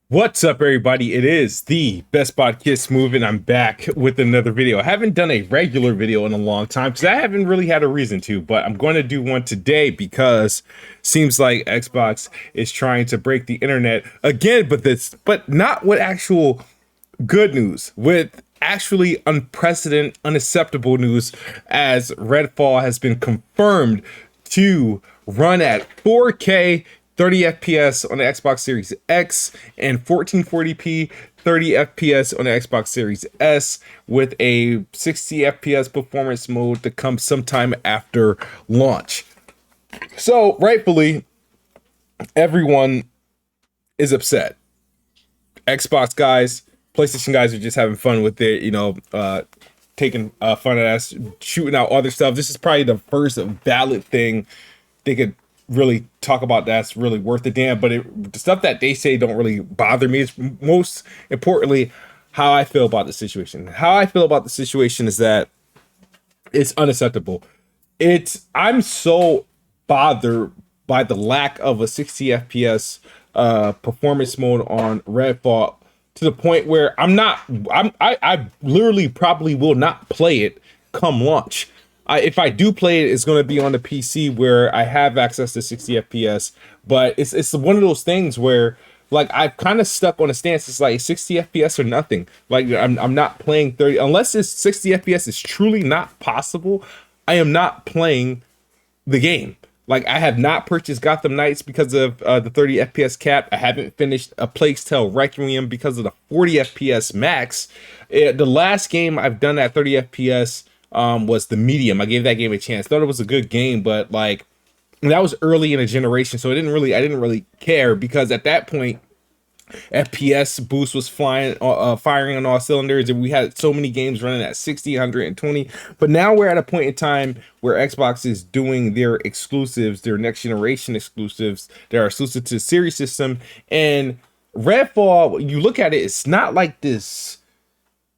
What's up, everybody? It is the Best Podcast Move, and I'm back with another video. I haven't done a regular video in a long time because I haven't really had a reason to, but I'm going to do one today because seems like Xbox is trying to break the internet again, but not with actual good news, with actually unprecedented, unacceptable news, as Redfall has been confirmed to run at 4K 30 FPS on the Xbox Series X and 1440p 30 FPS on the Xbox Series S, with a 60 FPS performance mode to come sometime after launch. So rightfully, everyone is upset. Xbox guys, PlayStation guys are just having fun with it, taking fun at us, shooting out other stuff. This is probably the first valid thing they could really talk about that's really worth the damn. But the stuff that they say don't really bother me. It's most importantly how I feel about the situation. How I feel about the situation is that it's unacceptable. I'm so bothered by the lack of a 60 FPS performance mode on Redfall, to the point where I literally probably will not play it come launch. If I do play it, it's going to be on the PC where I have access to 60 FPS. But it's one of those things where, like, I've kind of stuck on a stance. It's like 60 FPS or nothing. Like, I'm not playing 30 unless it's 60 FPS is truly not possible. I am not playing the game. Like, I have not purchased Gotham Knights because of the 30 FPS cap. I haven't finished A Plague's Tale Requiem because of the 40 FPS max. The last game I've done at 30 FPS was The Medium. I gave that game a chance. Thought it was a good game, but like, that was early in a generation, so I didn't really care, because at that point FPS boost was firing on all cylinders, and we had so many games running at 60, 120. But now we're at a point in time where Xbox is doing their exclusives, their next generation exclusives that are exclusive to the series system. And Redfall, when you look at it, it's not like this.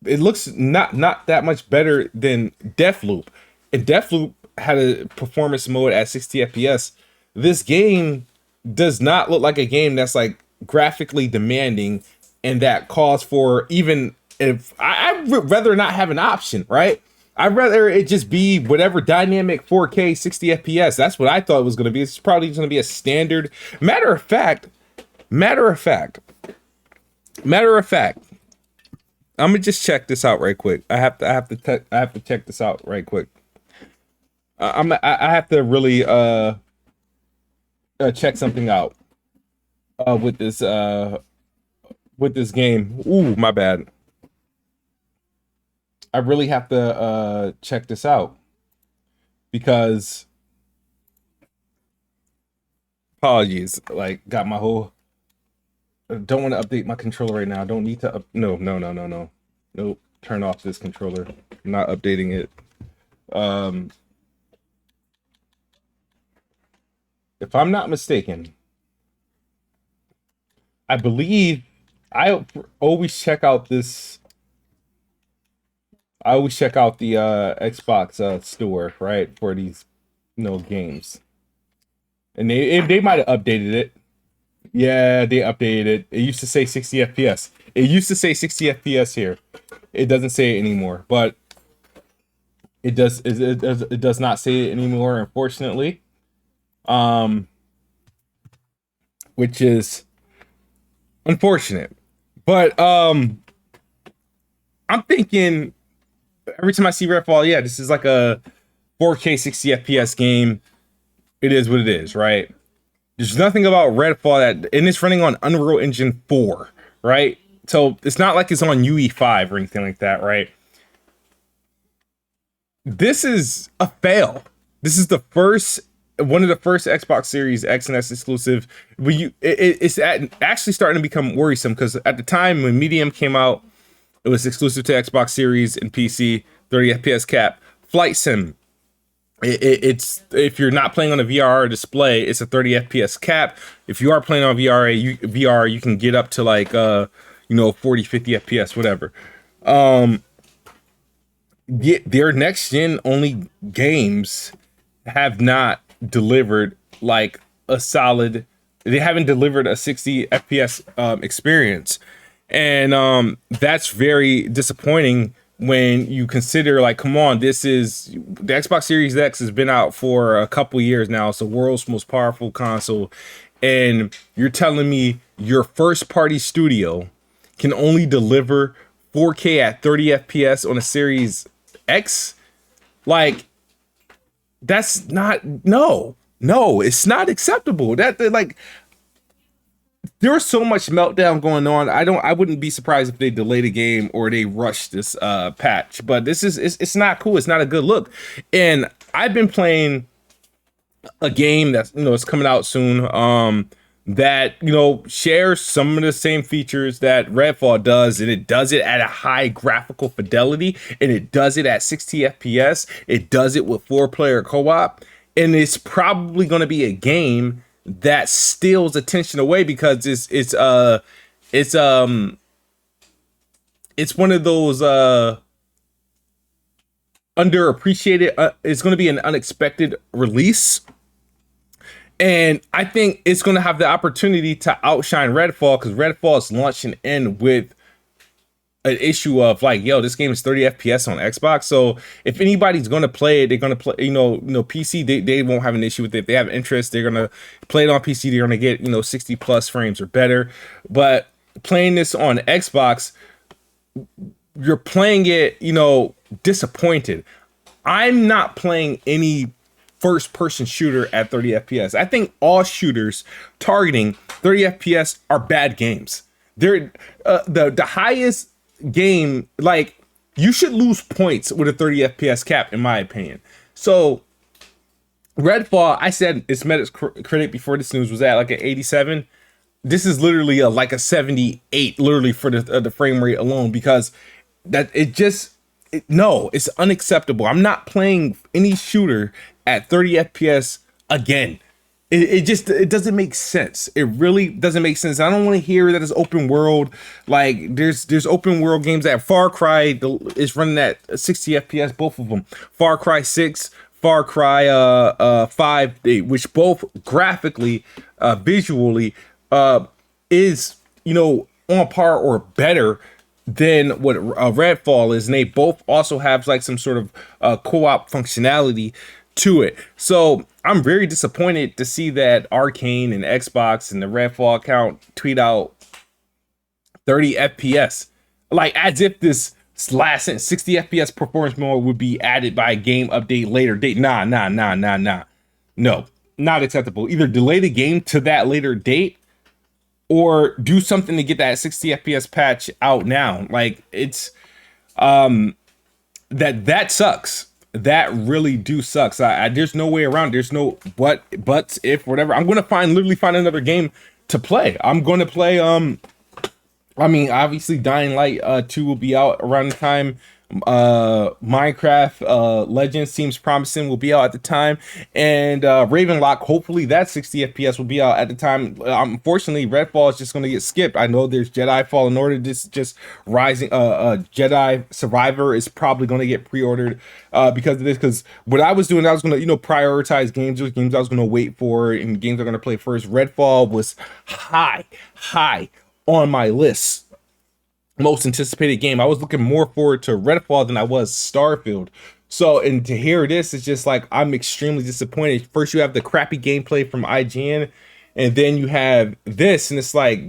It looks not that much better than Deathloop. And Deathloop had a performance mode at 60 FPS. This game does not look like a game that's like graphically demanding and that calls for, even if I'd rather not have an option, right? I'd rather it just be whatever dynamic 4K 60 FPS. That's what I thought it was going to be. It's probably going to be a standard. Matter of fact, I'm gonna just check this out right quick. I have to check this out right quick. I have to really check something out with this game. Ooh, my bad. I really have to check this out, because apologies, like, got my whole. Don't want to update my controller right now. Don't need to no. Nope. Turn off this controller. I'm not updating it. If I'm not mistaken, I believe I always check out this. I always check out the Xbox store, right, for these games. And they might have updated it. Yeah, they updated it. It used to say 60 FPS. It used to say 60 FPS here. It doesn't say it anymore, but it does not say it anymore, unfortunately. Which is unfortunate. But I'm thinking every time I see Redfall, yeah, this is like a 4K 60 FPS game. It is what it is, right? There's nothing about Redfall and it's running on Unreal Engine 4, right? So it's not like it's on UE5 or anything like that, right? This is a fail. This is one of the first Xbox Series X and S exclusive. It's actually starting to become worrisome, because at the time when Medium came out, it was exclusive to Xbox Series and PC, 30 FPS cap. Flight Sim, it's if you're not playing on a VR display, it's a 30 FPS cap. If you are playing on VR, you can get up to like 40, 50 FPS, whatever. Their next gen only games have not delivered like a solid They haven't delivered a 60 FPS experience, and that's very disappointing when you consider, like, come on, this is the Xbox Series X has been out for a couple years now. It's the world's most powerful console, and you're telling me your first party studio can only deliver 4K at 30 FPS on a Series X? Like, that's not, no, it's not acceptable. Like, there's so much meltdown going on. I wouldn't be surprised if they delay the game or they rush this patch, but it's not cool. It's not a good look. And I've been playing a game that's, it's coming out soon, that, shares some of the same features that Redfall does, and it does it at a high graphical fidelity, and it does it at 60 FPS. It does it with 4-player co-op, and it's probably going to be a game that steals attention away because it's one of those underappreciated. It's going to be an unexpected release, and I think it's going to have the opportunity to outshine Redfall, because Redfall is launching in with an issue of like, yo, this game is 30 FPS on Xbox. So if anybody's going to play it, they're going to play, PC, they won't have an issue with it. If they have interest, they're going to play it on PC. They're going to get, 60 plus frames or better. But playing this on Xbox, you're playing it, disappointed. I'm not playing any first person shooter at 30 FPS. I think all shooters targeting 30 FPS are bad games. They're the highest game, like, you should lose points with a 30 FPS cap, in my opinion. So Redfall, I said its Metacritic before this news was at like an 87. This is literally like a 78, literally, for the frame rate alone, because that it's unacceptable. I'm not playing any shooter at 30 FPS again. It doesn't make sense. It really doesn't make sense. I don't want to hear that it's open world. Like, there's open world games that Far Cry is running at 60 FPS, both of them. Far Cry 6, Far Cry 5, which both graphically, visually, is, on par or better than what Redfall is, and they both also have like some sort of co-op functionality to it. So I'm very disappointed to see that Arcane and Xbox and the Redfall account tweet out 30 FPS, like as if this last 60 FPS performance mode would be added by a game update later date. Nah. No, not acceptable. Either delay the game to that later date or do something to get that 60 FPS patch out now. Like, it's that sucks. That really sucks. There's no way around. There's no buts, if, whatever. I'm going to literally find another game to play. I'm going to play, obviously Dying Light 2 will be out around the time. Minecraft Legends seems promising, will be out at the time, and Ravenlock, hopefully that 60 FPS will be out at the time. Unfortunately, Redfall is just going to get skipped. I know there's Jedi Fallen Order, this just rising. Jedi Survivor is probably going to get pre-ordered because of this, because what I was doing, I was going to prioritize games. There's games I was going to wait for and games I'm going to play first. Redfall was high on my list. Most anticipated game. I was looking more forward to Redfall than I was Starfield. So, and to hear this, it's just like, I'm extremely disappointed. First, you have the crappy gameplay from IGN, and then you have this, and it's like,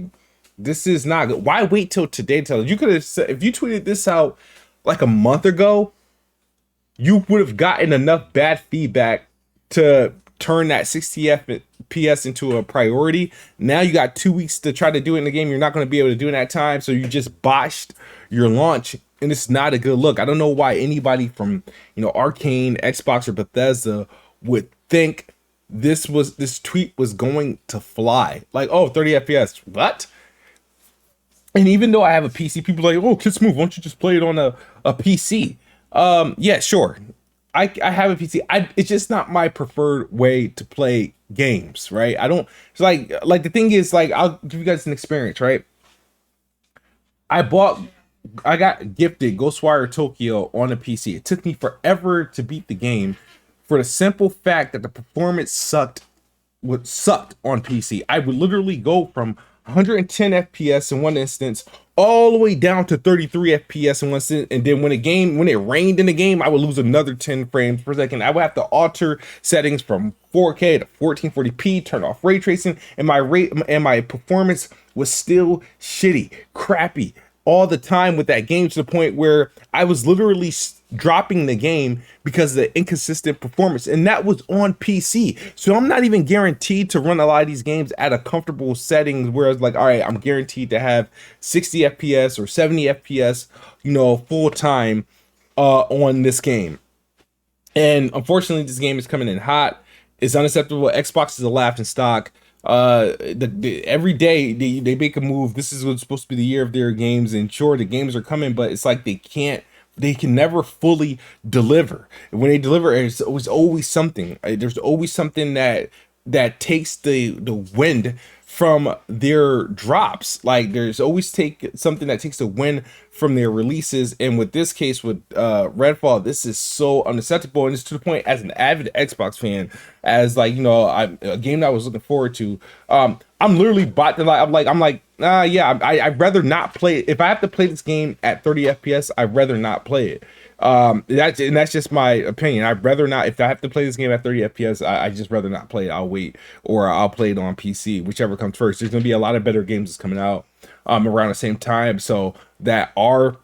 this is not good. Why wait till today? You could have said, if you tweeted this out like a month ago, you would have gotten enough bad feedback to turn that 60 FPS into a priority. Now you got 2 weeks to try to do it in the game. You're not going to be able to do it in that time. So you just botched your launch, and it's not a good look. I don't know why anybody from, Arcane, Xbox, or Bethesda would think this tweet was going to fly. Like, oh, 30 FPS, what? And even though I have a PC, people are like, oh, Kids Move, why don't you just play it on a PC? Yeah, sure. I have a PC. It's just not my preferred way to play games, right? It's like the thing is, like, I'll give you guys an experience, right? I got gifted Ghostwire Tokyo on a PC. It took me forever to beat the game for the simple fact that the performance sucked what sucked on PC. I would literally go from 110 FPS in one instance all the way down to 33 FPS in one instance, and then when it rained in the game, I would lose another 10 frames per second. I would have to alter settings from 4K to 1440p, turn off ray tracing, and my performance was still shitty, crappy all the time with that game, to the point where I was literally dropping the game because of the inconsistent performance, and that was on PC. So I'm not even guaranteed to run a lot of these games at a comfortable settings where it's like, all right, I'm guaranteed to have 60 FPS or 70 FPS, you know, full time on this game. And unfortunately, this game is coming in hot. It's unacceptable. Xbox is a laughing stock. Every day they make a move. This is what's supposed to be the year of their games, and sure, the games are coming, but it's like they can never fully deliver. And when they deliver, it's always something. There's always something that takes the wind from their drops. Like there's always something that takes the wind from their releases, and with this case with Redfall, this is so unacceptable. And it's to the point, as an avid Xbox fan, as like, you know, a game that I was looking forward to, I'm literally bought the, I'm like yeah, I'd rather not play it. If I have to play this game at 30 FPS, I'd rather not play it. That's just my opinion. I'd rather not. If I have to play this game at 30 FPS, I just rather not play it. I'll wait, or I'll play it on PC, whichever comes first. There's gonna be a lot of better games that's coming out around the same time, so that are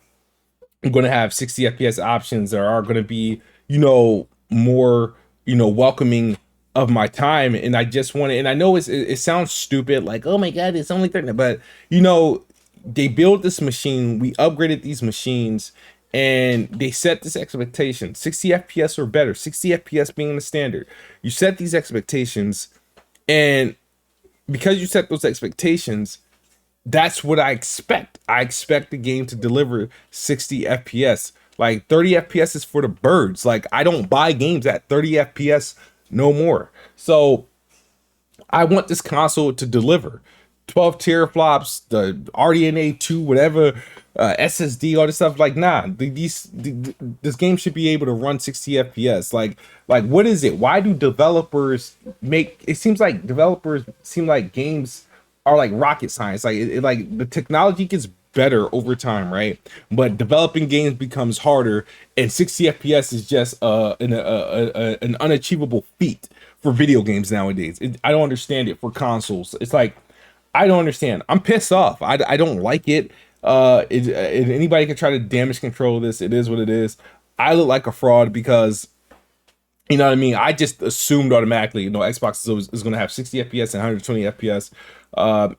going to have 60 FPS options, that are going to be, you know, more, you know, welcoming of my time. And I just want to, and I know it sounds stupid, like, oh my god, it's only 30, but you know, they built this machine, we upgraded these machines, and they set this expectation, 60 FPS or better, 60 FPS being the standard. You set these expectations, and because you set those expectations, that's what I expect. I expect the game to deliver 60 FPS. Like 30 FPS is for the birds. Like I don't buy games at 30 FPS no more. So I want this console to deliver 12 teraflops, the RDNA 2, whatever, SSD, all this stuff. Like, nah, this game should be able to run 60 FPS. Like what is it? Why do developers make, it seems like developers seem like games are like rocket science. Like like the technology gets better over time, right? But developing games becomes harder, and 60 FPS is just an unachievable feat for video games nowadays. I don't understand it for consoles. It's like, I don't understand. I'm pissed off. I don't like it. Anybody can try to damage control this. It is what it is. I look like a fraud because, you know what I mean? I just assumed automatically, you know, Xbox is going to have 60 FPS and 120 FPS.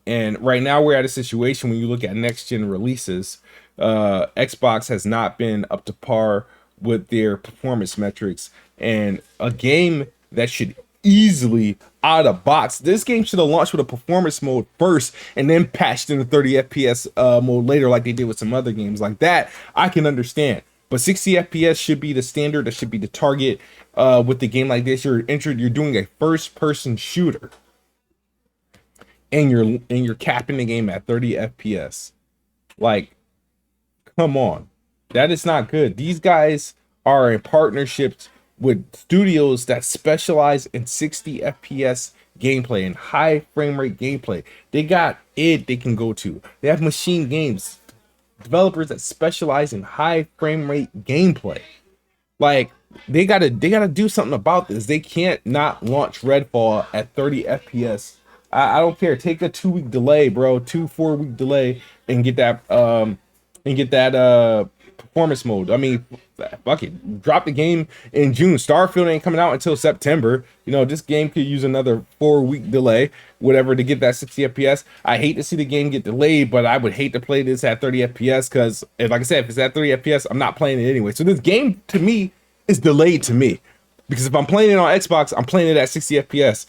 And right now we're at a situation, when you look at next gen releases, Xbox has not been up to par with their performance metrics. And a game that should easily, out of the box, this game should have launched with a performance mode first and then patched into 30 FPS mode later, like they did with some other games like that. I can understand. But 60 FPS should be the standard. That should be the target with the game like this. You're doing a first-person shooter, and you're capping the game at 30 FPS. Like, come on, that is not good. These guys are in partnerships with studios that specialize in 60 FPS gameplay and high frame rate gameplay. They got it. They can go to. They have Machine Games, developers that specialize in high frame rate gameplay. Like, they gotta do something about this. They can't not launch Redfall at 30 FPS. I don't care. Take a 2-week delay, bro. 4-week delay, and get that performance mode. I mean, fuck it. Drop the game in June. Starfield ain't coming out until September. You know, this game could use another 4-week delay, whatever, to get that 60 FPS. I hate to see the game get delayed, but I would hate to play this at 30 FPS because, like I said, if it's at 30 FPS, I'm not playing it anyway. So this game, to me, is delayed to me. Because if I'm playing it on Xbox, I'm playing it at 60 FPS.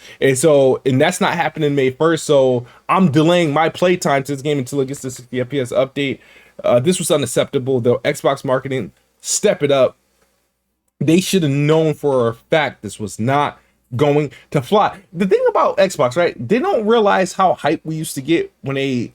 And that's not happening May 1st. So I'm delaying my playtime to this game until it gets the 60 FPS update. This was unacceptable. The Xbox marketing, step it up. They should have known for a fact this was not going to fly. The thing about Xbox, right? They don't realize how hyped we used to get when they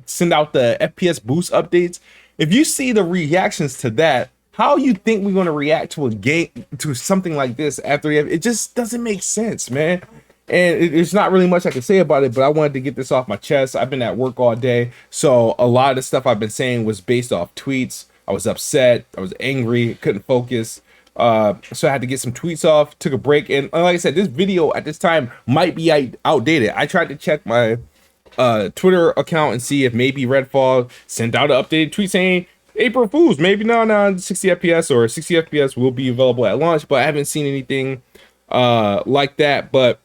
send out the FPS boost updates. If you see the reactions to that, how you think we're going to react to a game, to something like this after it just doesn't make sense, man. And it's not really much I can say about it, but I wanted to get this off my chest. I've been at work all day, so a lot of the stuff I've been saying was based off tweets. I was upset, I was angry, couldn't focus. So I had to get some tweets off, took a break, and like I said, this video at this time might be outdated. I tried to check my Twitter account and see if maybe Redfall sent out an updated tweet saying April Fools, maybe not 60 FPS or 60 FPS will be available at launch, but I haven't seen anything like that. But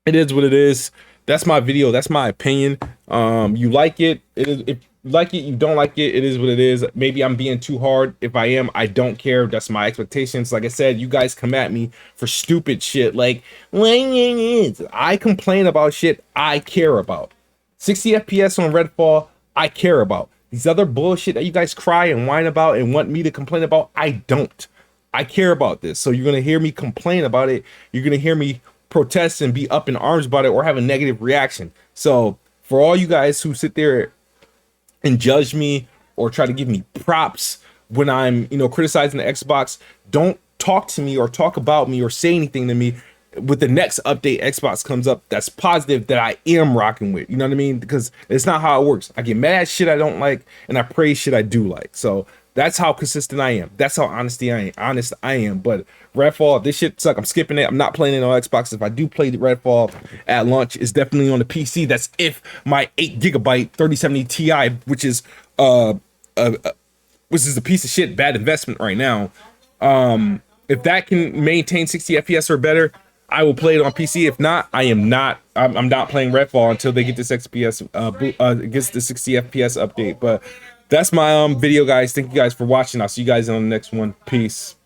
it is what it is. That's my video. That's my opinion. You like it, it is. If you like it, you don't like it, it is what it is. Maybe I'm being too hard. If I am, I don't care. That's my expectations. Like I said, you guys come at me for stupid shit. Like, I complain about shit I care about. 60 FPS on Redfall, I care about. These other bullshit that you guys cry and whine about and want me to complain about, I don't. I care about this. So you're going to hear me complain about it. You're going to hear me protest and be up in arms about it or have a negative reaction. So for all you guys who sit there and judge me or try to give me props when I'm, criticizing the Xbox, don't talk to me or talk about me or say anything to me with the next update Xbox comes up that's positive that I am rocking with. You know what I mean? Because it's not how it works. I get mad at shit I don't like and I praise shit I do like. So that's how consistent I am. That's how honest I am. But Redfall, this shit suck. I'm skipping it. I'm not playing it on Xbox. If I do play the Redfall at launch, it's definitely on the PC. That's if my 8GB 3070 Ti, which is a piece of shit, bad investment right now. If that can maintain 60 FPS or better, I will play it on PC. If not, I'm not playing Redfall until they get this gets the 60 FPS update. But that's my video, guys. Thank you guys for watching. I'll see you guys on the next one. Peace.